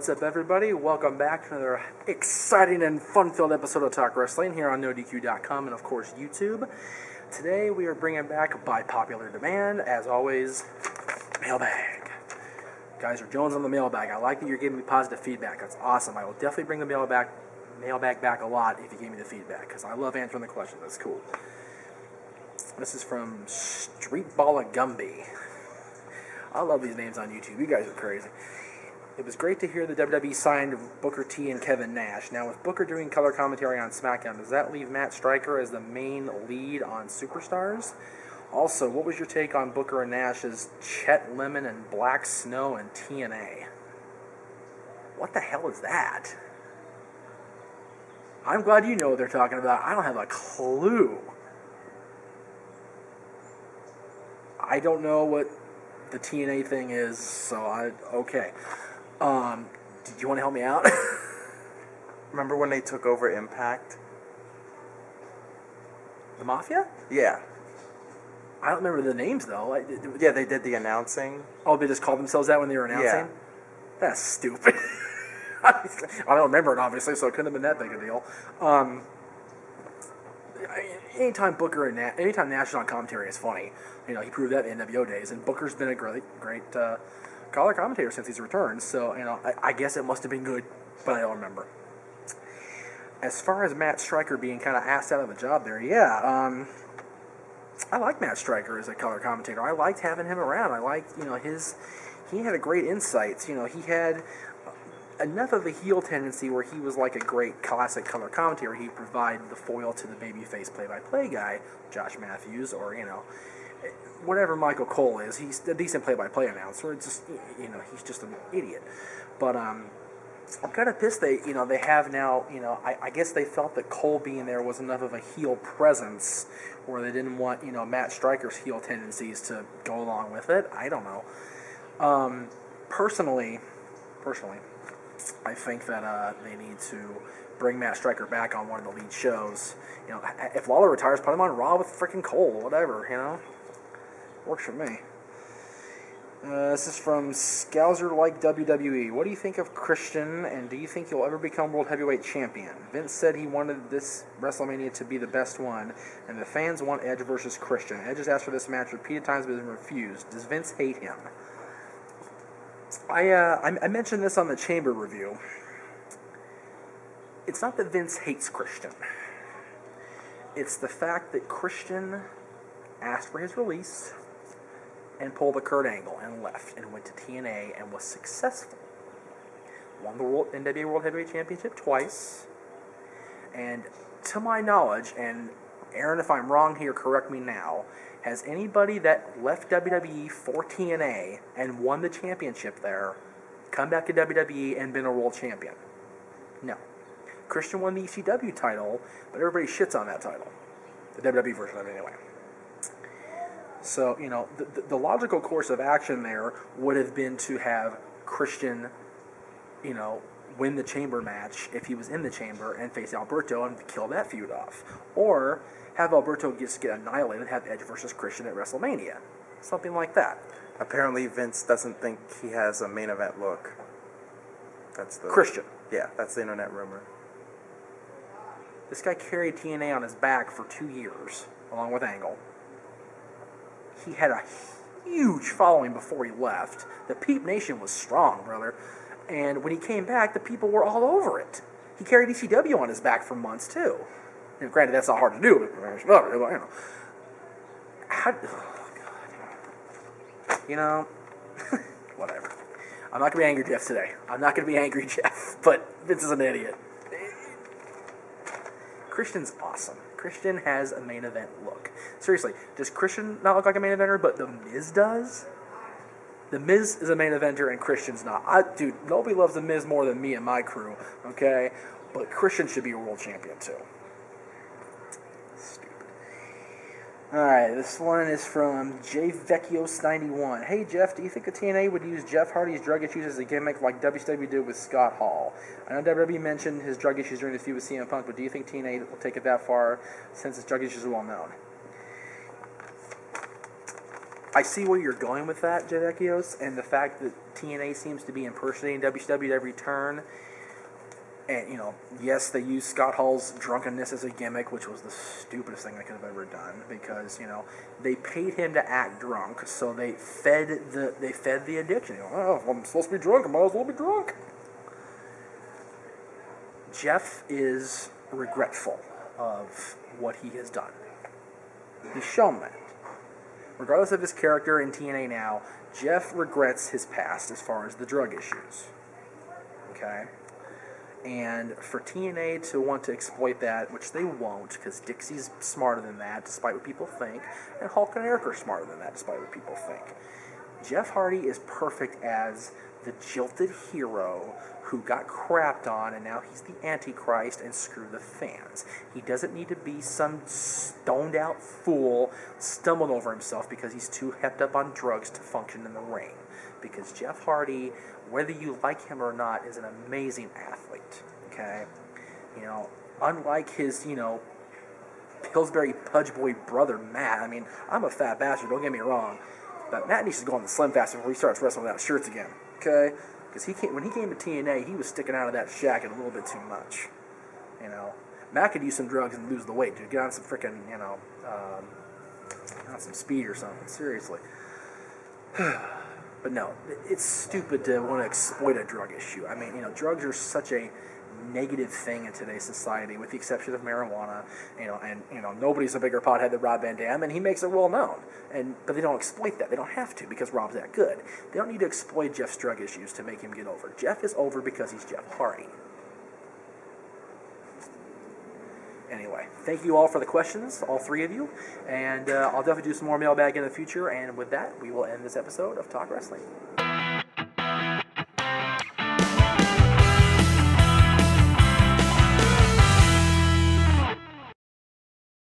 What's up, everybody? Welcome back to another exciting and fun-filled episode of Talk Wrestling here on NoDQ.com and, of course, YouTube. Today, we are bringing back, by popular demand, as always, mailbag. Guys are Jones on the mailbag. I like that you're giving me positive feedback. That's awesome. I will definitely bring the mailbag back a lot if you give me the feedback, because I love answering the questions. That's cool. This is from Street Balla Gumby. I love these names on YouTube. You guys are crazy. It was great to hear the WWE signed Booker T and Kevin Nash. Now, with Booker doing color commentary on SmackDown, does that leave Matt Striker as the main lead on Superstars? Also, what was your take on Booker and Nash's Chet Lemon and Black Snow and TNA? What the hell is that? I'm glad you know what they're talking about. I don't have a clue. I don't know what the TNA thing is, so okay. Did you want to help me out? Remember when they took over Impact? The Mafia? Yeah. I don't remember the names, though. Yeah, they did the announcing. Oh, they just called themselves that when they were announcing? Yeah. That's stupid. I don't remember it, obviously, so it couldn't have been that big a deal. Anytime Nash is on commentary is funny. You know, he proved that in the NWO days, and Booker's been a great color commentator since he's returned, so, you know, I guess it must have been good, but I don't remember. As far as Matt Striker being kind of asked out of the job there, yeah, I like Matt Striker as a color commentator. I liked having him around. I liked, you know, he had a great insights. You know, he had enough of a heel tendency where he was like a great classic color commentator. He'd provide the foil to the babyface play-by-play guy, Josh Matthews, or, you know, whatever Michael Cole is. He's a decent play-by-play announcer. It's just, you know, he's just an idiot. But I'm kind of pissed they have now, you know, I guess they felt that Cole being there was enough of a heel presence where they didn't want, you know, Matt Striker's heel tendencies to go along with it. I don't know. Personally, I think that they need to bring Matt Striker back on one of the lead shows. You know, if Lawler retires, put him on Raw with freaking Cole, whatever, you know. Works for me. This is from Scouser Like WWE. What do you think of Christian, and do you think he'll ever become World Heavyweight Champion? Vince said he wanted this WrestleMania to be the best one, and the fans want Edge versus Christian. Edge has asked for this match repeated times but has been refused. Does Vince hate him? I mentioned this on the Chamber review. It's not that Vince hates Christian. It's the fact that Christian asked for his release and pulled a Kurt Angle and left and went to TNA and was successful. Won the NWA World Heavyweight Championship twice. And to my knowledge, and Aaron, if I'm wrong here, correct me now, has anybody that left WWE for TNA and won the championship there come back to WWE and been a world champion? No. Christian won the ECW title, but everybody shits on that title. The WWE version of it, anyway. So, you know, the logical course of action there would have been to have Christian, you know, win the Chamber match if he was in the Chamber and face Alberto and kill that feud off. Or have Alberto just get annihilated and have Edge versus Christian at WrestleMania. Something like that. Apparently Vince doesn't think he has a main event look. That's the Christian. Yeah, that's the internet rumor. This guy carried TNA on his back for 2 years, along with Angle. He had a huge following before he left. The Peep Nation was strong, brother. And when he came back, the people were all over it. He carried ECW on his back for months, too. And granted, that's not hard to do, but, you know. Oh, God. You know, whatever. I'm not going to be angry Jeff today. I'm not going to be angry Jeff, but Vince is an idiot. Christian's awesome. Christian has a main event look. Seriously, does Christian not look like a main eventer, but The Miz does? The Miz is a main eventer and Christian's not. Dude, nobody loves The Miz more than me and my crew, okay? But Christian should be a world champion, too. Stupid. Alright, this one is from JVecchios91. Hey, Jeff, do you think the TNA would use Jeff Hardy's drug issues as a gimmick like WCW did with Scott Hall? I know WWE mentioned his drug issues during the feud with CM Punk, but do you think TNA will take it that far since his drug issues are well known? I see where you're going with that, Javekios, and the fact that TNA seems to be impersonating WCW at every turn. And, you know, yes, they used Scott Hall's drunkenness as a gimmick, which was the stupidest thing they could have ever done, because, you know, they paid him to act drunk, so they fed the addiction. You know, oh, I'm supposed to be drunk, I might as well be drunk. Jeff is regretful of what he has done. He's shown that. Regardless of his character in TNA now, Jeff regrets his past as far as the drug issues. Okay? And for TNA to want to exploit that, which they won't, because Dixie's smarter than that, despite what people think, and Hulk and Eric are smarter than that, despite what people think. Jeff Hardy is perfect as the jilted hero who got crapped on, and now he's the antichrist, and screw the fans. He doesn't need to be some stoned out fool stumbling over himself because he's too hepped up on drugs to function in the ring. Because Jeff Hardy, whether you like him or not, is an amazing athlete, okay? You know, unlike his, you know, Pillsbury Pudge Boy brother, Matt. I mean, I'm a fat bastard, don't get me wrong, but Matt needs to go on the Slim Fast before he starts wrestling without shirts again, okay? Because when he came to TNA, he was sticking out of that shack a little bit too much, you know? Matt could use some drugs and lose the weight, dude. Get on some freaking, you know, on some speed or something, seriously. But no, it's stupid to want to exploit a drug issue. I mean, you know, drugs are such a negative thing in today's society, with the exception of marijuana. You know, and you know, nobody's a bigger pothead than Rob Van Dam, and he makes it well known. But they don't exploit that. They don't have to, because Rob's that good. They don't need to exploit Jeff's drug issues to make him get over. Jeff is over because he's Jeff Hardy. Anyway, thank you all for the questions, all three of you, and I'll definitely do some more mailbag in the future, and with that, we will end this episode of Talk Wrestling.